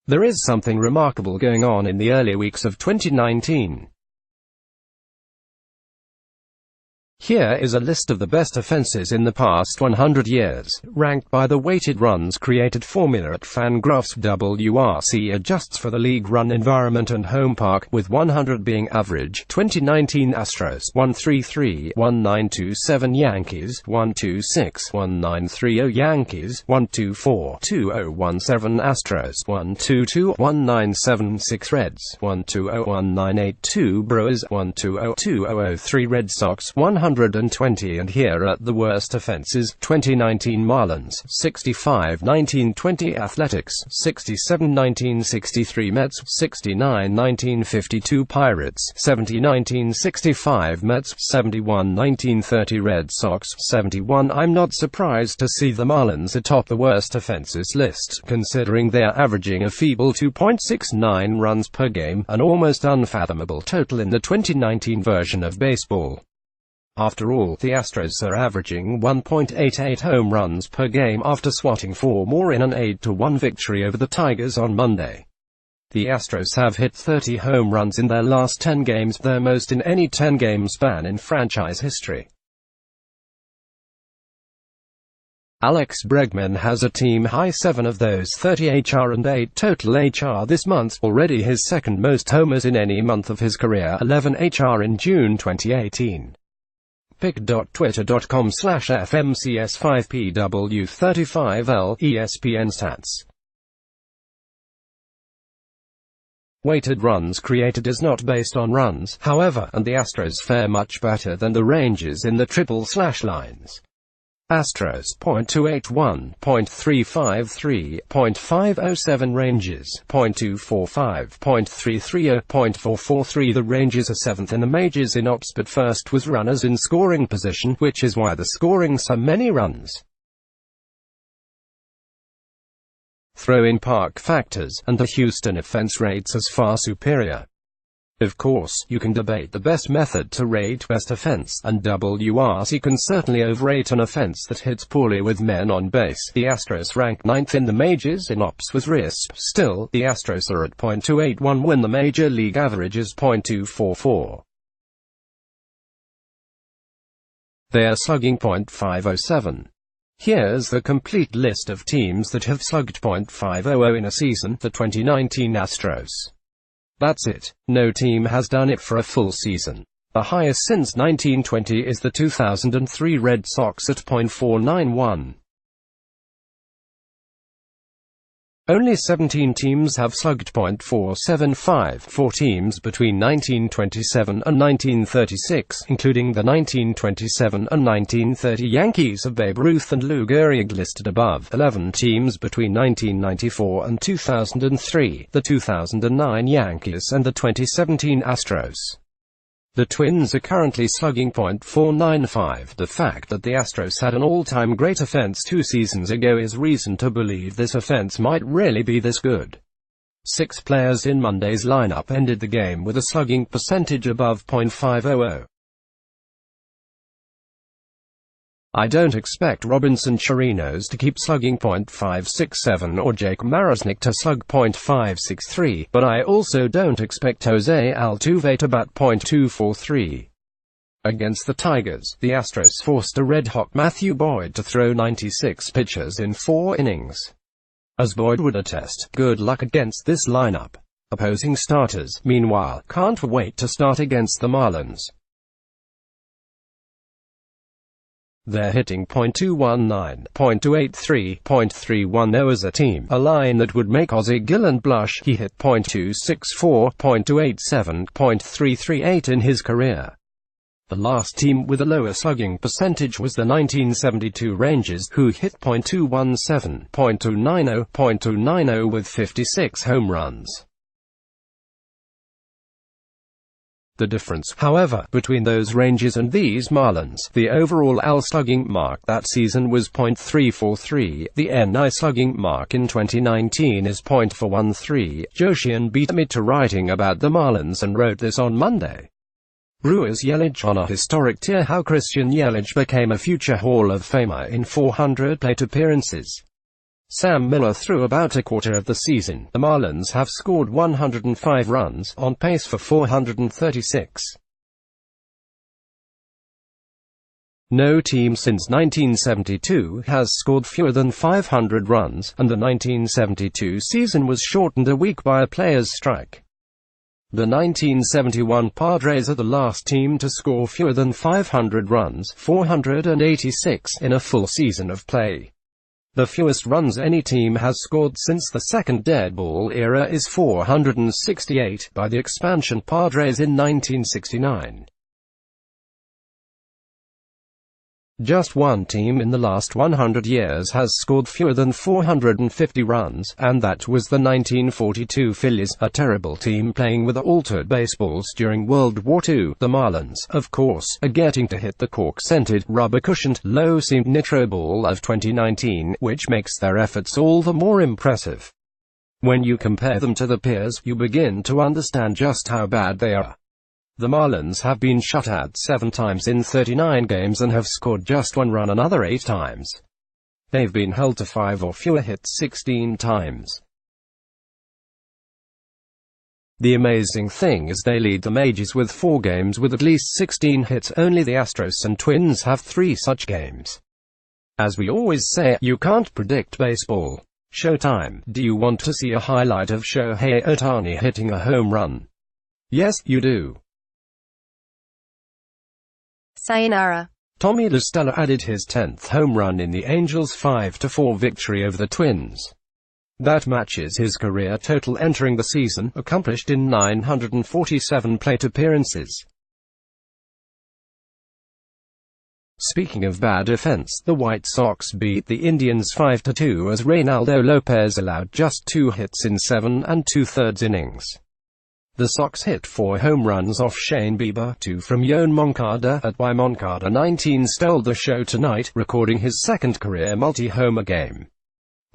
There is something remarkable going on in the early weeks of 2019. Here is a list of the best offenses in the past 100 years, ranked by the weighted runs created formula at FanGraphs. WRC adjusts for the league run environment and home park, with 100 being average. 2019 Astros 133, 1927 Yankees 126, 1930 Yankees 124, 2017 Astros 122, 1976 Reds 120, 1982 Brewers 120, 2003 Red Sox 120. And here are the worst offenses: 2019 Marlins 65, 1920 Athletics 67, 1963 Mets 69, 1952 Pirates 70, 1965 Mets 71, 1930 Red Sox 71. I'm not surprised to see the Marlins atop the worst offenses list, considering they are averaging a feeble 2.69 runs per game, an almost unfathomable total in the 2019 version of baseball. After all, the Astros are averaging 1.88 home runs per game after swatting 4 more in an 8-1 victory over the Tigers on Monday. The Astros have hit 30 home runs in their last 10 games, their most in any 10-game span in franchise history. Alex Bregman has a team-high 7 of those 30 HR and 8 total HR this month, already his second most homers in any month of his career, 11 HR in June 2018. pic.twitter.com/FMCS5PW35L ESPN Stats. Weighted runs created is not based on runs, however, and the Astros fare much better than the ranges in the triple/slash lines. Astros .281, .353, .507 ranges, .245, .330, .443. The ranges are 7th in the majors in ops but first with runners in scoring position, which is why the scoring so many runs. Throw in park factors, and the Houston offense rates as far superior. Of course, you can debate the best method to rate best offense, and WRC can certainly overrate an offense that hits poorly with men on base. The Astros rank 9th in the majors in ops with RISP. Still, the Astros are at .281 when the major league average is .244. They are slugging .507. Here's the complete list of teams that have slugged .500 in a season: the 2019 Astros. That's it. No team has done it for a full season. The highest since 1920 is the 2003 Red Sox at .491. Only 17 teams have slugged .475, 4 teams between 1927 and 1936, including the 1927 and 1930 Yankees of Babe Ruth and Lou Gehrig listed above, 11 teams between 1994 and 2003, the 2009 Yankees and the 2017 Astros. The Twins are currently slugging .495. The fact that the Astros had an all-time great offense 2 seasons ago is reason to believe this offense might really be this good. 6 players in Monday's lineup ended the game with a slugging percentage above .500. I don't expect Robinson Chirinos to keep slugging .567 or Jake Marisnick to slug .563, but I also don't expect Jose Altuve to bat .243. Against the Tigers, the Astros forced a red-hot Matthew Boyd to throw 96 pitches in 4 innings. As Boyd would attest, good luck against this lineup. Opposing starters, meanwhile, can't wait to start against the Marlins. They're hitting .219, .283, .310 as a team, a line that would make Ozzie Gillen blush. He hit .264, .287, .338 in his career. The last team with a lower slugging percentage was the 1972 Rangers, who hit .217, .290, .290 with 56 home runs. The difference, however, between those Rangers and these Marlins, the overall AL slugging mark that season was .343, the NL slugging mark in 2019 is .413. Joshian beat me to writing about the Marlins and wrote this on Monday. Brewers Yelich on a historic tear: how Christian Yelich became a future Hall of Famer in 400 plate appearances. Sam Miller threw about a quarter of the season. The Marlins have scored 105 runs, on pace for 436. No team since 1972 has scored fewer than 500 runs, and the 1972 season was shortened a week by a player's strike. The 1971 Padres are the last team to score fewer than 500 runs, 486, in a full season of play. The fewest runs any team has scored since the second dead ball era is 468, by the expansion Padres in 1969. Just one team in the last 100 years has scored fewer than 450 runs, and that was the 1942 Phillies, a terrible team playing with altered baseballs during World War II. The Marlins, of course, are getting to hit the cork-scented, rubber-cushioned, low-seamed nitro ball of 2019, which makes their efforts all the more impressive. When you compare them to their peers, you begin to understand just how bad they are. The Marlins have been shut out 7 times in 39 games and have scored just 1 run another 8 times. They've been held to 5 or fewer hits 16 times. The amazing thing is they lead the majors with 4 games with at least 16 hits. Only the Astros and Twins have 3 such games. As we always say, you can't predict baseball. Showtime. Do you want to see a highlight of Shohei Ohtani hitting a home run? Yes, you do. Sayonara. Tommy La Stella added his 10th home run in the Angels' 5-4 victory over the Twins. That matches his career total entering the season, accomplished in 947 plate appearances. Speaking of bad offense, the White Sox beat the Indians 5-2 as Reynaldo Lopez allowed just 2 hits in 7 2/3 innings. The Sox hit 4 home runs off Shane Bieber, 2 from Yoan Moncada. At Y Moncada 19 stole the show tonight, recording his second career multi-homer game.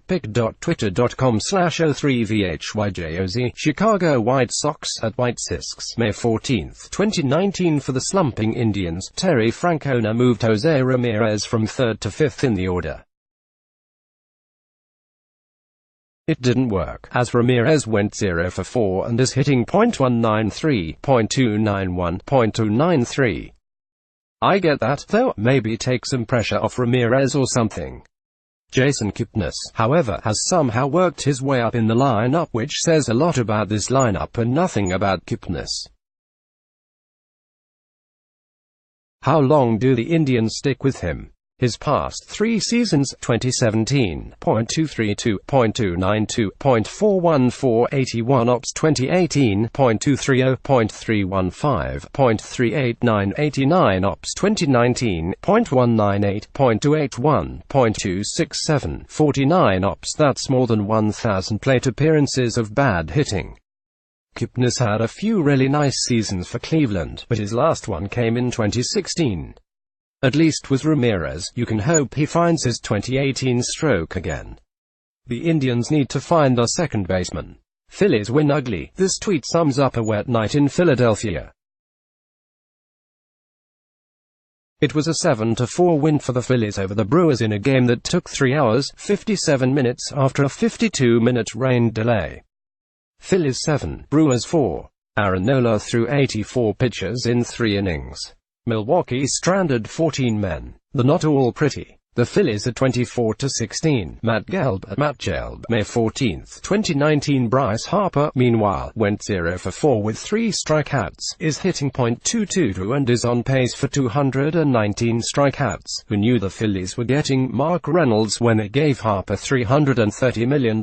pic.twitter.com/O3VHYJOZ. Chicago White Sox at White Sox, May 14, 2019. For the slumping Indians, Terry Francona moved Jose Ramirez from 3rd to 5th in the order. It didn't work, as Ramirez went 0 for 4 and is hitting .193, .291, .293. I get that, though, maybe take some pressure off Ramirez or something. Jason Kipnis, however, has somehow worked his way up in the lineup, which says a lot about this lineup and nothing about Kipnis. How long do the Indians stick with him? His past 3 seasons, 2017, .232, .292, .414, 81 ops, 2018, .230, .315, .389, 89 ops, 2019, .198, .281, .267, 49 ops. That's more than 1,000 plate appearances of bad hitting. Kipnis had a few really nice seasons for Cleveland, but his last one came in 2016. At least with Ramirez, you can hope he finds his 2018 stroke again. The Indians need to find their second baseman. Phillies win ugly. This tweet sums up a wet night in Philadelphia. It was a 7-4 win for the Phillies over the Brewers in a game that took 3 hours, 57 minutes after a 52-minute rain delay. Phillies 7, Brewers 4. Aaron Nola threw 84 pitches in 3 innings. Milwaukee stranded 14 men. They're not all pretty. The Phillies are 24-16. Matt Gelb, May 14, 2019. Bryce Harper, meanwhile, went 0 for 4 with 3 strikeouts, is hitting .222 and is on pace for 219 strikeouts. Who knew the Phillies were getting Mark Reynolds when they gave Harper $330 million?